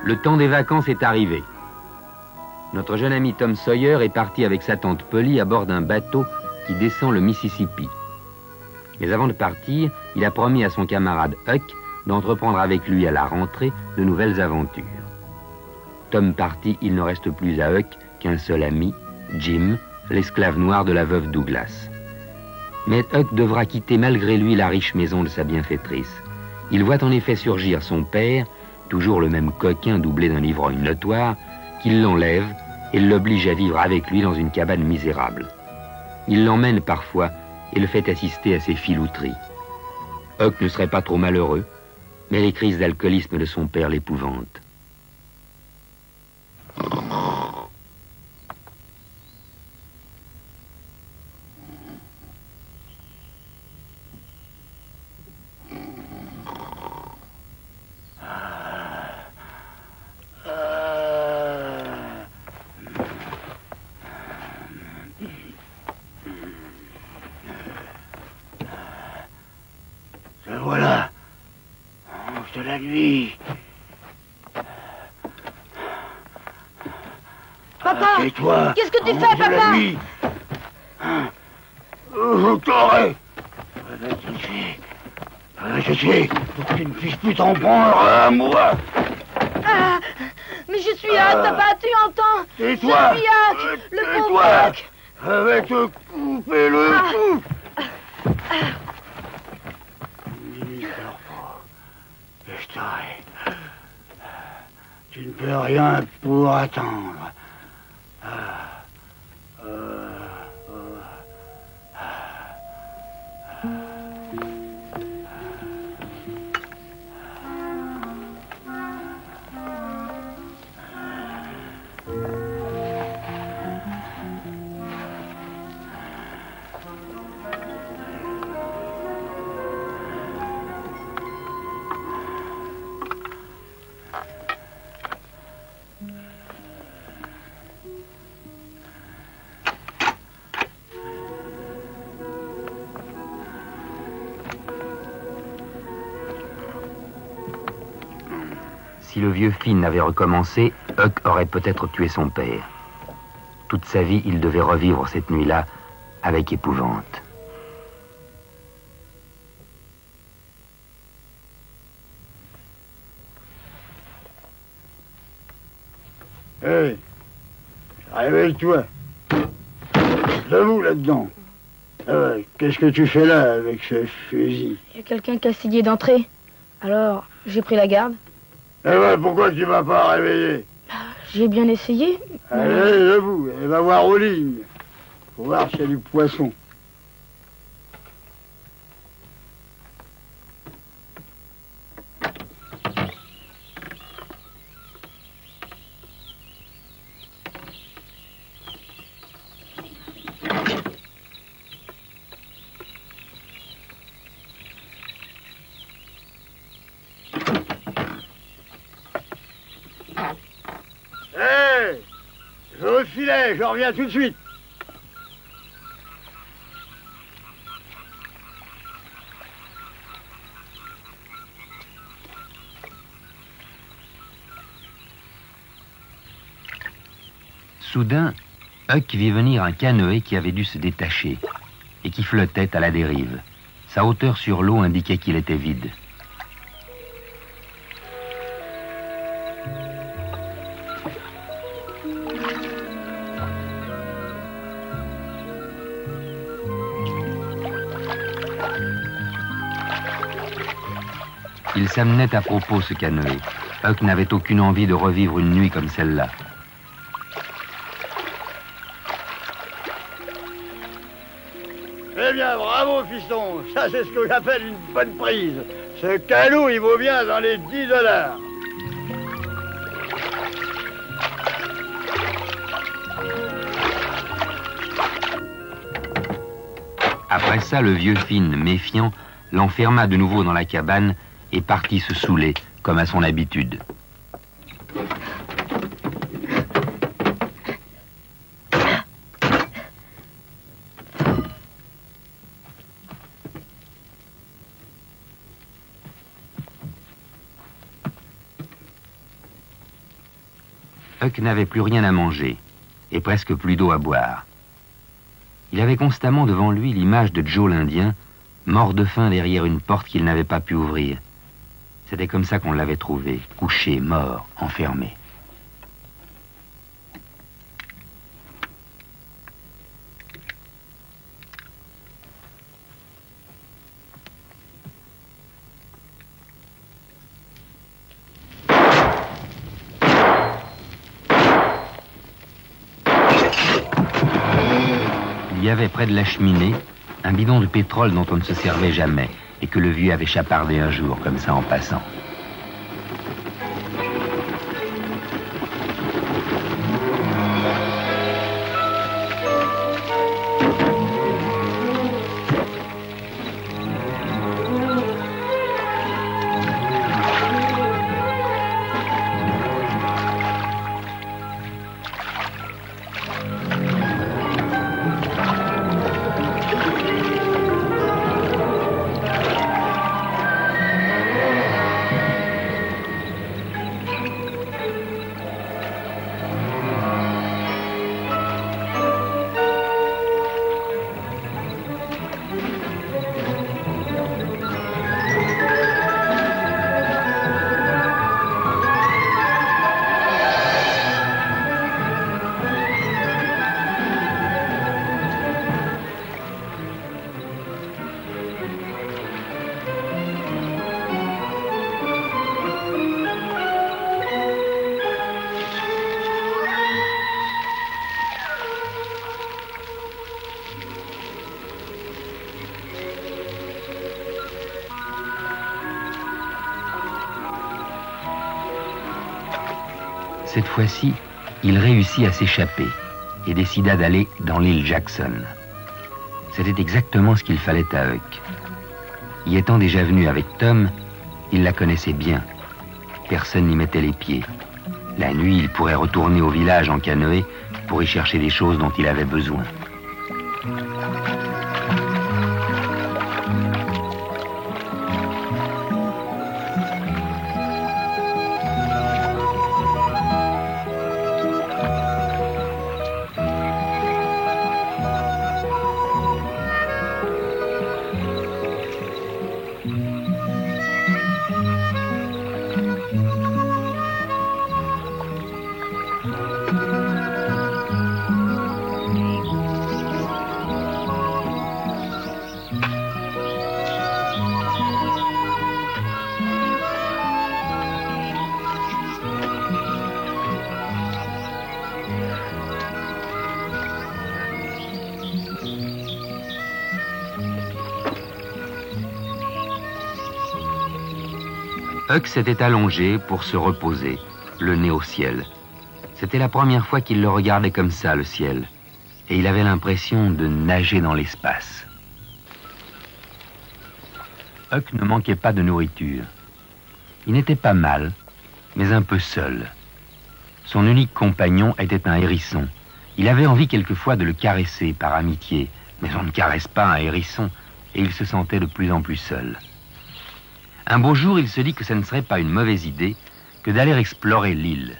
Le temps des vacances est arrivé. Notre jeune ami Tom Sawyer est parti avec sa tante Polly à bord d'un bateau qui descend le Mississippi. Mais avant de partir, il a promis à son camarade Huck d'entreprendre avec lui à la rentrée de nouvelles aventures. Tom parti, il ne reste plus à Huck qu'un seul ami, Jim, l'esclave noir de la veuve Douglas. Mais Huck devra quitter malgré lui la riche maison de sa bienfaitrice. Il voit en effet surgir son père, toujours le même coquin doublé d'un ivrogne notoire, qui l'enlève et l'oblige à vivre avec lui dans une cabane misérable. Il l'emmène parfois et le fait assister à ses filouteries. Huck ne serait pas trop malheureux, mais les crises d'alcoolisme de son père l'épouvantent. Voilà, ange de la nuit. Papa, c'est toi. Qu'est-ce que tu ange fais, de la papa? nuit. Je t'aurai. Je sais, pour que tu ne puisses plus t'en prendre à moi. Ah, mais je suis Huck, t'as pas, tu entends? C'est toi. Je suis Huck, le pauvre Huck. Je vais te couper le cou. Je t'aurai. Tu ne peux rien pour attendre. Si le vieux Finn avait recommencé, Huck aurait peut-être tué son père. Toute sa vie, il devait revivre cette nuit-là avec épouvante. Hé, réveille-toi. Debout là-dedans. Qu'est-ce que tu fais là avec ce fusil? Il y a quelqu'un qui a essayé d'entrer. Alors, j'ai pris la garde. Eh ben, pourquoi tu m'as pas réveillé? J'ai bien essayé. Allez, debout, et va voir aux lignes. Faut voir s'il y a du poisson. Hé, je refilais, je reviens tout de suite. Soudain, Huck vit venir un canoë qui avait dû se détacher et qui flottait à la dérive. Sa hauteur sur l'eau indiquait qu'il était vide. Il s'amenait à propos, ce canoë. Huck n'avait aucune envie de revivre une nuit comme celle-là. Eh bien, bravo, fiston. Ça, c'est ce que j'appelle une bonne prise. Ce canot, il vaut bien dans les $10. Après ça, le vieux Finn, méfiant, l'enferma de nouveau dans la cabane et partit se saouler, comme à son habitude. Huck n'avait plus rien à manger et presque plus d'eau à boire. Il avait constamment devant lui l'image de Joe l'Indien, mort de faim derrière une porte qu'il n'avait pas pu ouvrir. C'était comme ça qu'on l'avait trouvé, couché, mort, enfermé. Il y avait près de la cheminée un bidon de pétrole dont on ne se servait jamais et que le vieux avait chapardé un jour, comme ça en passant. Cette fois-ci, il réussit à s'échapper et décida d'aller dans l'île Jackson. C'était exactement ce qu'il fallait à Huck. Y étant déjà venu avec Tom, il la connaissait bien. Personne n'y mettait les pieds. La nuit, il pourrait retourner au village en canoë pour y chercher des choses dont il avait besoin. Huck s'était allongé pour se reposer, le nez au ciel. C'était la première fois qu'il le regardait comme ça, le ciel, et il avait l'impression de nager dans l'espace. Huck ne manquait pas de nourriture. Il n'était pas mal, mais un peu seul. Son unique compagnon était un hérisson. Il avait envie quelquefois de le caresser par amitié, mais on ne caresse pas un hérisson, et il se sentait de plus en plus seul. Un beau jour, il se dit que ce ne serait pas une mauvaise idée que d'aller explorer l'île.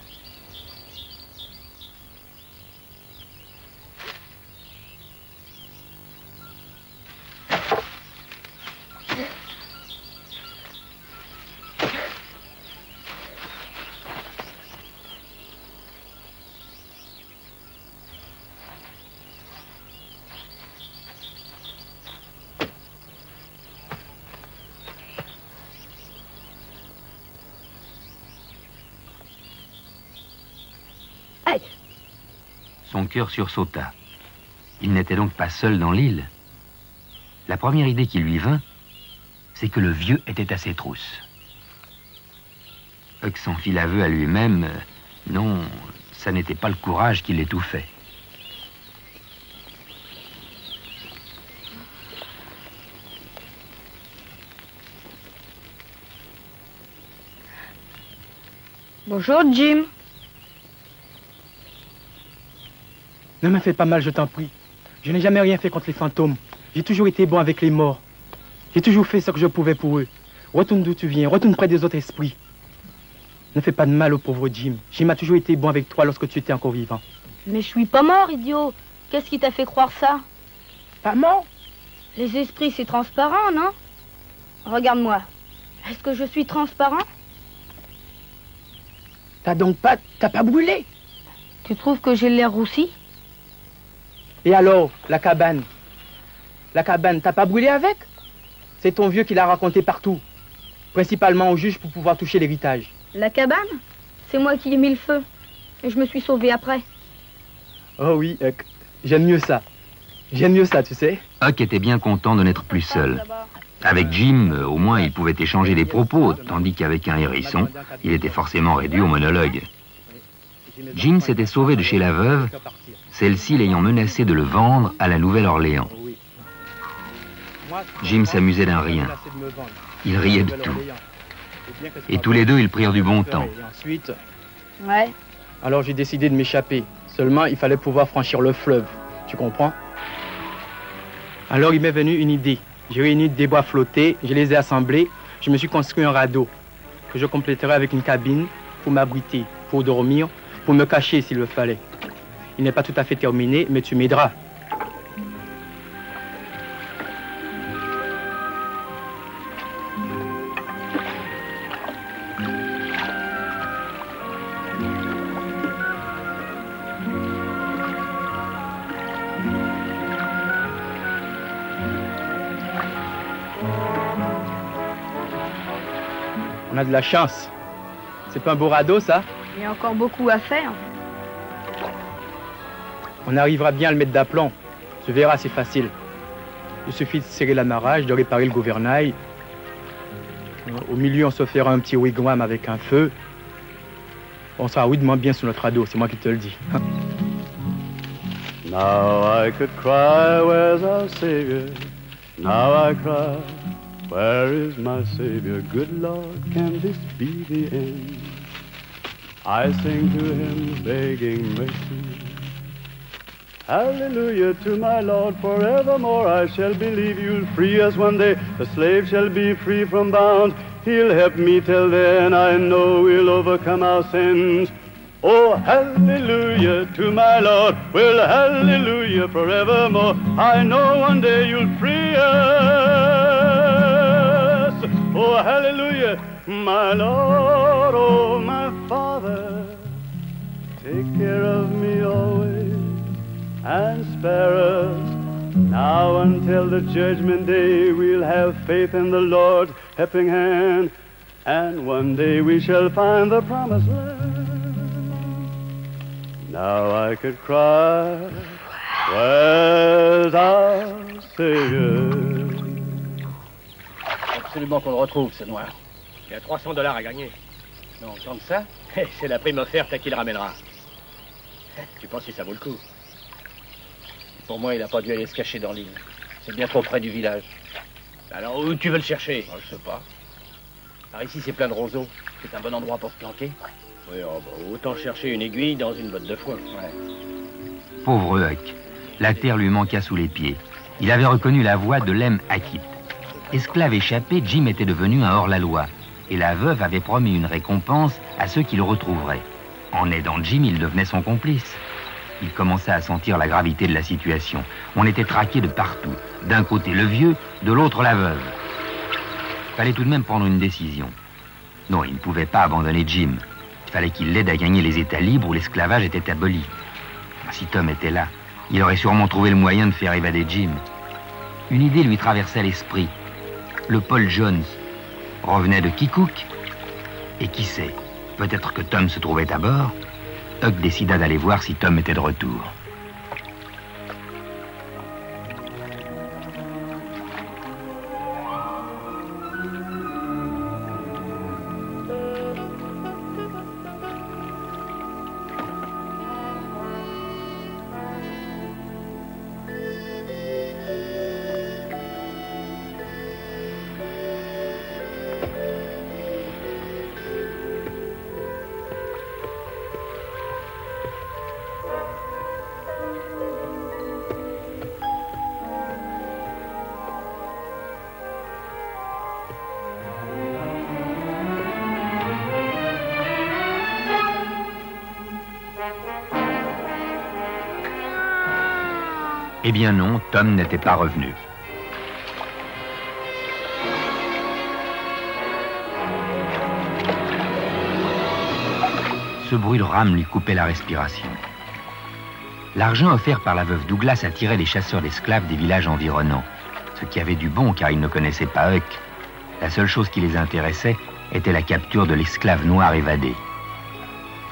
Son cœur sursauta. Il n'était donc pas seul dans l'île. La première idée qui lui vint, c'est que le vieux était à ses trousses. Huck s'en fit l'aveu à lui-même. Non, ça n'était pas le courage qui l'étouffait. Bonjour, Jim. Ne me fais pas mal, je t'en prie. Je n'ai jamais rien fait contre les fantômes. J'ai toujours été bon avec les morts. J'ai toujours fait ce que je pouvais pour eux. Retourne d'où tu viens, retourne près des autres esprits. Ne fais pas de mal au pauvre Jim. Jim a toujours été bon avec toi lorsque tu étais encore vivant. Mais je suis pas mort, idiot. Qu'est-ce qui t'a fait croire ça? Pas mort? Les esprits, c'est transparent, non? Regarde-moi. Est-ce que je suis transparent? T'as pas brûlé? Tu trouves que j'ai l'air roussi? Et alors, la cabane? La cabane, t'as pas brûlé avec? C'est ton vieux qui l'a raconté partout. Principalement au juge pour pouvoir toucher l'héritage. La cabane? C'est moi qui ai mis le feu. Et je me suis sauvé après. Oh oui, Huck. J'aime mieux ça. J'aime mieux ça, tu sais. Huck était bien content de n'être plus seul. Avec Jim, au moins, il pouvait échanger les propos, tandis qu'avec un hérisson, il était forcément réduit au monologue. Jim s'était sauvé de chez la veuve, celle-ci l'ayant menacé de le vendre à la Nouvelle-Orléans. Jim s'amusait d'un rien. Il riait de tout. Et tous les deux, ils prirent du bon temps. Ouais. Alors j'ai décidé de m'échapper. Seulement, il fallait pouvoir franchir le fleuve. Tu comprends? Alors il m'est venu une idée. J'ai réuni des bois flottés, je les ai assemblés. Je me suis construit un radeau que je compléterai avec une cabine pour m'abriter, pour dormir, pour me cacher s'il le fallait. Il n'est pas tout à fait terminé, mais tu m'aideras. On a de la chance. C'est pas un beau radeau, ça? Il y a encore beaucoup à faire. On arrivera bien à le mettre d'aplomb. Tu verras, c'est facile. Il suffit de serrer l'amarrage, de réparer le gouvernail. Au milieu, on se fera un petit wigwam avec un feu. On sera rudement bien sur notre radeau, c'est moi qui te le dis. Now I could cry, where's our Savior? Now I cry, where is my Savior? Good Lord, can this be the end? I sing to him, begging mercy. Hallelujah to my Lord, forevermore I shall believe you'll free us one day. The slave shall be free from bounds. He'll help me till then, I know we'll overcome our sins. Oh, hallelujah to my Lord, well, hallelujah forevermore. I know one day you'll free us. Oh, hallelujah, my Lord, oh, my Father. Take care of me always and spare us. Now until the judgment day, we'll have faith in the Lord's helping hand. And one day we shall find the promised land. Now I could cry, where's our Savior? Absolument qu'on le retrouve, ce noir. Il y a $300 à gagner. Non, tant que ça? C'est la prime offerte à qui le ramènera. Tu penses que ça vaut le coup? Pour moi, il n'a pas dû aller se cacher dans l'île. C'est bien trop près du village. Alors, où tu veux le chercher? Oh, je sais pas. Par ici, c'est plein de roseaux. C'est un bon endroit pour se planquer. Oui, oh, bah, autant chercher une aiguille dans une botte de foin. Ouais. Pauvre Huck. La terre lui manqua sous les pieds. Il avait reconnu la voix de Lem Hackett. Esclave échappé, Jim était devenu un hors-la-loi. Et la veuve avait promis une récompense à ceux qui le retrouveraient. En aidant Jim, il devenait son complice. Il commençait à sentir la gravité de la situation. On était traqué de partout. D'un côté le vieux, de l'autre la veuve. Il fallait tout de même prendre une décision. Non, il ne pouvait pas abandonner Jim. Il fallait qu'il l'aide à gagner les États libres où l'esclavage était aboli. Si Tom était là, il aurait sûrement trouvé le moyen de faire évader Jim. Une idée lui traversait l'esprit. Le Paul Jones revenait de Keokuk. Et qui sait, peut-être que Tom se trouvait à bord. Huck décida d'aller voir si Tom était de retour. Eh bien non, Tom n'était pas revenu. Ce bruit de rame lui coupait la respiration. L'argent offert par la veuve Douglas attirait les chasseurs d'esclaves des villages environnants, ce qui avait du bon car ils ne connaissaient pas Huck. La seule chose qui les intéressait était la capture de l'esclave noir évadé.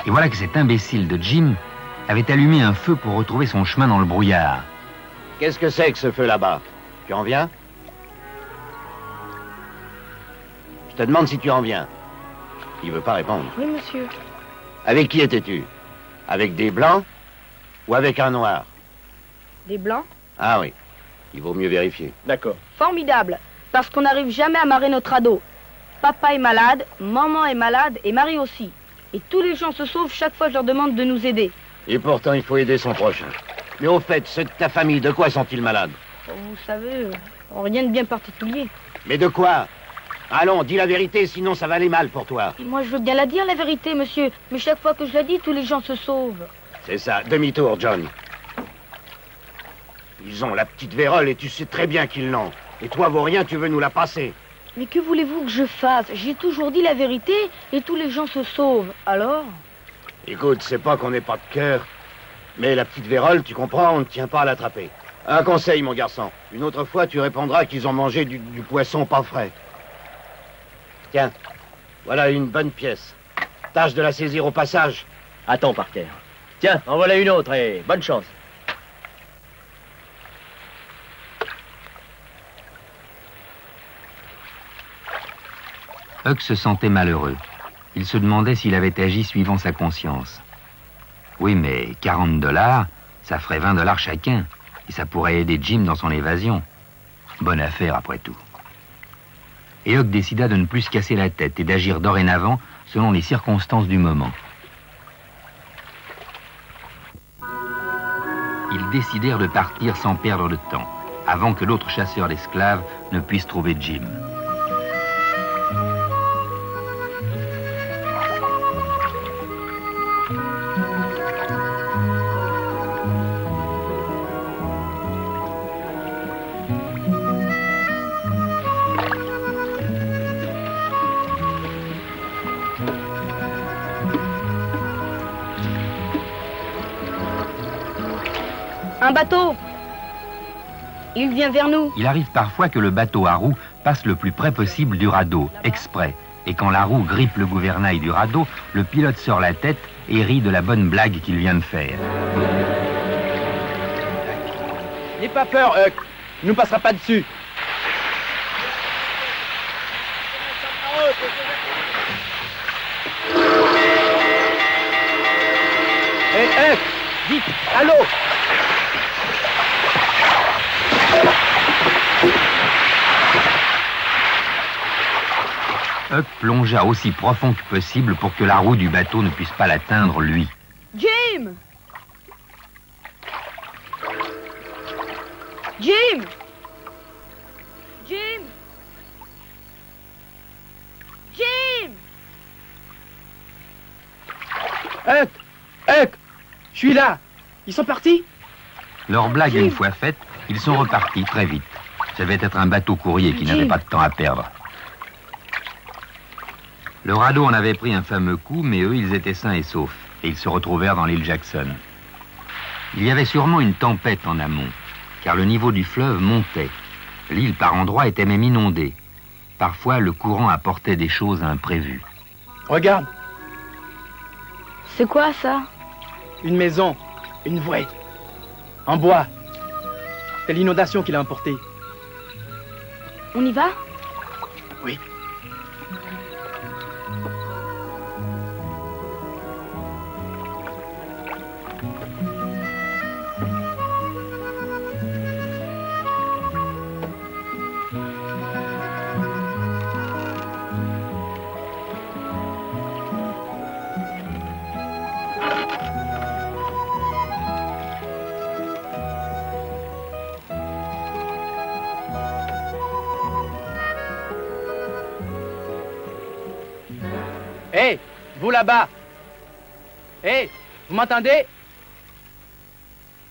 Et voilà que cet imbécile de Jim avait allumé un feu pour retrouver son chemin dans le brouillard. Qu'est-ce que c'est que ce feu là-bas? Tu en viens? Je te demande si tu en viens. Il veut pas répondre. Oui, monsieur. Avec qui étais-tu? Avec des blancs ou avec un noir? Des blancs? Ah oui, il vaut mieux vérifier. D'accord. Formidable, parce qu'on n'arrive jamais à marrer notre ado. Papa est malade, maman est malade et Marie aussi. Et tous les gens se sauvent chaque fois que je leur demande de nous aider. Et pourtant, il faut aider son prochain. Mais au fait, ceux de ta famille, de quoi sont-ils malades? Vous savez, rien de bien particulier. Mais de quoi? Allons, dis la vérité, sinon ça va aller mal pour toi. Moi, je veux bien la dire, la vérité, monsieur. Mais chaque fois que je la dis, tous les gens se sauvent. C'est ça, demi-tour, John. Ils ont la petite vérole et tu sais très bien qu'ils l'ont. Et toi, vaurien, tu veux nous la passer. Mais que voulez-vous que je fasse? J'ai toujours dit la vérité et tous les gens se sauvent. Alors? Écoute, c'est pas qu'on n'ait pas de cœur. Mais la petite vérole, tu comprends, on ne tient pas à l'attraper. Un conseil, mon garçon. Une autre fois, tu répondras qu'ils ont mangé du poisson pas frais. Tiens, voilà une bonne pièce. Tâche de la saisir au passage. Attends, Parker. Tiens, en voilà une autre et bonne chance. Huck se sentait malheureux. Il se demandait s'il avait agi suivant sa conscience. Oui, mais 40 $, ça ferait 20 $ chacun. Et ça pourrait aider Jim dans son évasion. Bonne affaire, après tout. Et Huck décida de ne plus se casser la tête et d'agir dorénavant selon les circonstances du moment. Ils décidèrent de partir sans perdre de temps, avant que l'autre chasseur d'esclaves ne puisse trouver Jim. Un bateau! Il vient vers nous. Il arrive parfois que le bateau à roues passe le plus près possible du radeau, exprès. Et quand la roue grippe le gouvernail du radeau, le pilote sort la tête et rit de la bonne blague qu'il vient de faire. N'aie pas peur, Huck. Il ne nous passera pas dessus. Hé, Huck, vite, à l'eau. Huck plongea aussi profond que possible pour que la roue du bateau ne puisse pas l'atteindre, lui. Jim! Jim! Jim! Jim! Huck, Huck, je suis là. Ils sont partis? Leur blague une fois faite, ils sont repartis très vite. Ça devait être un bateau courrier qui n'avait pas de temps à perdre. Le radeau en avait pris un fameux coup, mais eux, ils étaient sains et saufs, et ils se retrouvèrent dans l'île Jackson. Il y avait sûrement une tempête en amont, car le niveau du fleuve montait. L'île, par endroits, était même inondée. Parfois, le courant apportait des choses imprévues. Regarde, C'est quoi ça? une maison, une vraie, en bois. C'est l'inondation qui l'a emporté. On y va? Oui. Hé, vous là-bas. Hé, vous m'entendez?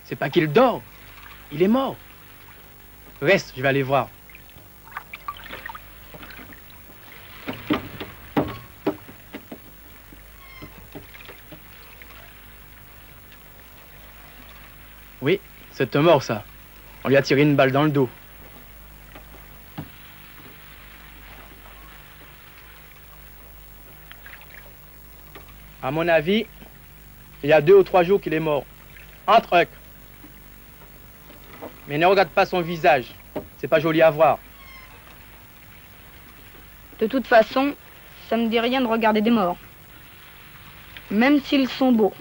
C'est pas qu'il dort. Il est mort. Reste, je vais aller voir. Oui, c'est un mort, ça. On lui a tiré une balle dans le dos. À mon avis, il y a 2 ou 3 jours qu'il est mort. Entre eux. Mais ne regarde pas son visage. C'est pas joli à voir. De toute façon, ça me dit rien de regarder des morts. Même s'ils sont beaux.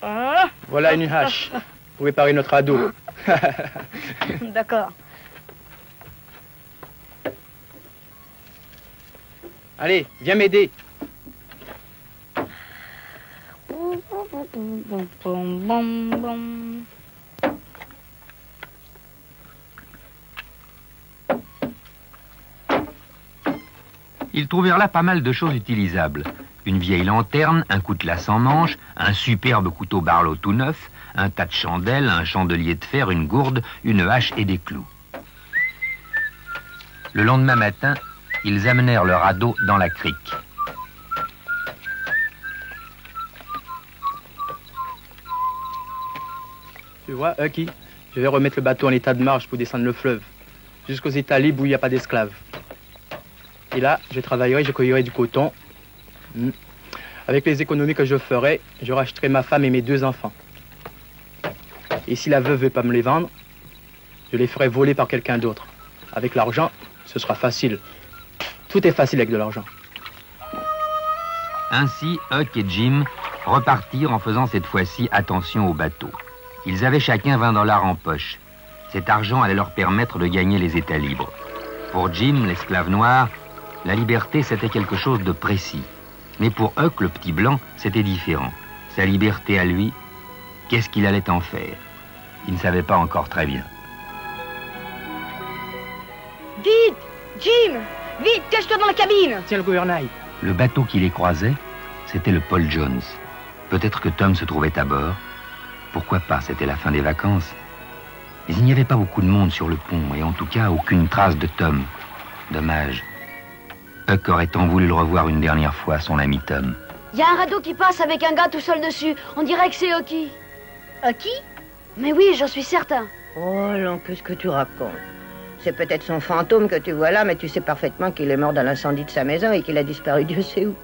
Ah, Voilà une hache pour réparer notre ado. d'accord. Allez, viens m'aider. Ils trouvèrent là pas mal de choses utilisables. Une vieille lanterne, un coutelas sans manche, un superbe couteau barlow tout neuf, un tas de chandelles, un chandelier de fer, une gourde, une hache et des clous. Le lendemain matin, ils amenèrent leur ado dans la crique. Tu vois, Hucky, je vais remettre le bateau en état de marche pour descendre le fleuve, jusqu'aux États libres où il n'y a pas d'esclaves. Et là, je travaillerai, je cueillerai du coton. Avec les économies que je ferai, je racheterai ma femme et mes 2 enfants. Et si la veuve veut pas me les vendre, je les ferai voler par quelqu'un d'autre. Avec l'argent, ce sera facile. Tout est facile avec de l'argent. Ainsi, Huck et Jim repartirent en faisant cette fois-ci attention au bateau. Ils avaient chacun 20 $ en poche. Cet argent allait leur permettre de gagner les États libres. Pour Jim, l'esclave noir, la liberté, c'était quelque chose de précis. Mais pour Huck, le petit blanc, c'était différent. Sa liberté à lui, qu'est-ce qu'il allait en faire? Il ne savait pas encore très bien. Vite, Jim! Vite, cache-toi dans la cabine! Tiens le gouvernail. Le bateau qui les croisait, c'était le Paul Jones. Peut-être que Tom se trouvait à bord. Pourquoi pas, c'était la fin des vacances. Mais il n'y avait pas beaucoup de monde sur le pont, et en tout cas, aucune trace de Tom. Dommage. Huck aurait tant voulu le revoir une dernière fois, son ami Tom. Il y a un radeau qui passe avec un gars tout seul dessus. On dirait que c'est Hucky. Hucky? Mais oui, j'en suis certain. Oh, là, qu'est-ce que tu racontes? C'est peut-être son fantôme que tu vois là, mais tu sais parfaitement qu'il est mort dans l'incendie de sa maison et qu'il a disparu Dieu sait où.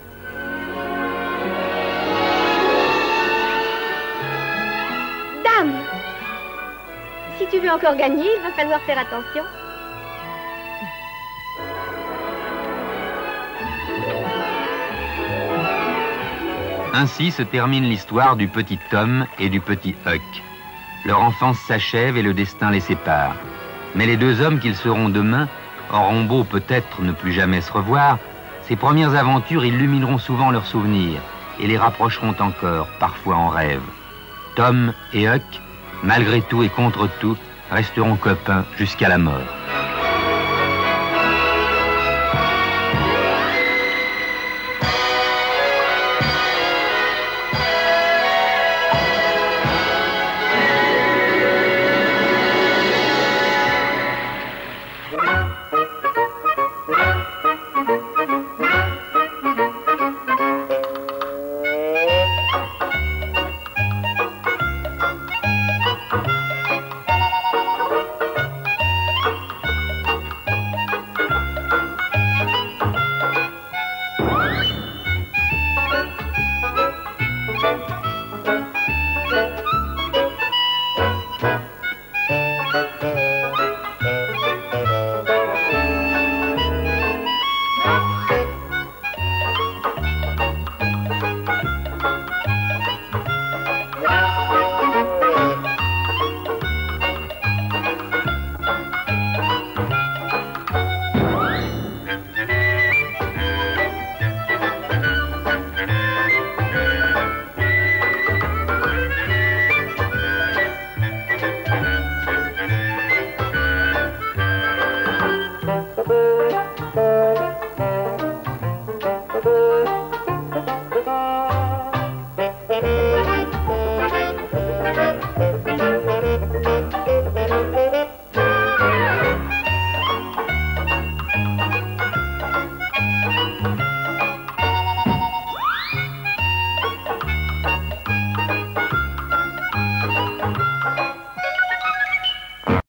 Dame! Si tu veux encore gagner, il va falloir faire attention. Ainsi se termine l'histoire du petit Tom et du petit Huck. Leur enfance s'achève et le destin les sépare. Mais les 2 hommes qu'ils seront demain auront beau peut-être ne plus jamais se revoir, ces premières aventures illumineront souvent leurs souvenirs et les rapprocheront encore, parfois en rêve. Tom et Huck, malgré tout et contre tout, resteront copains jusqu'à la mort.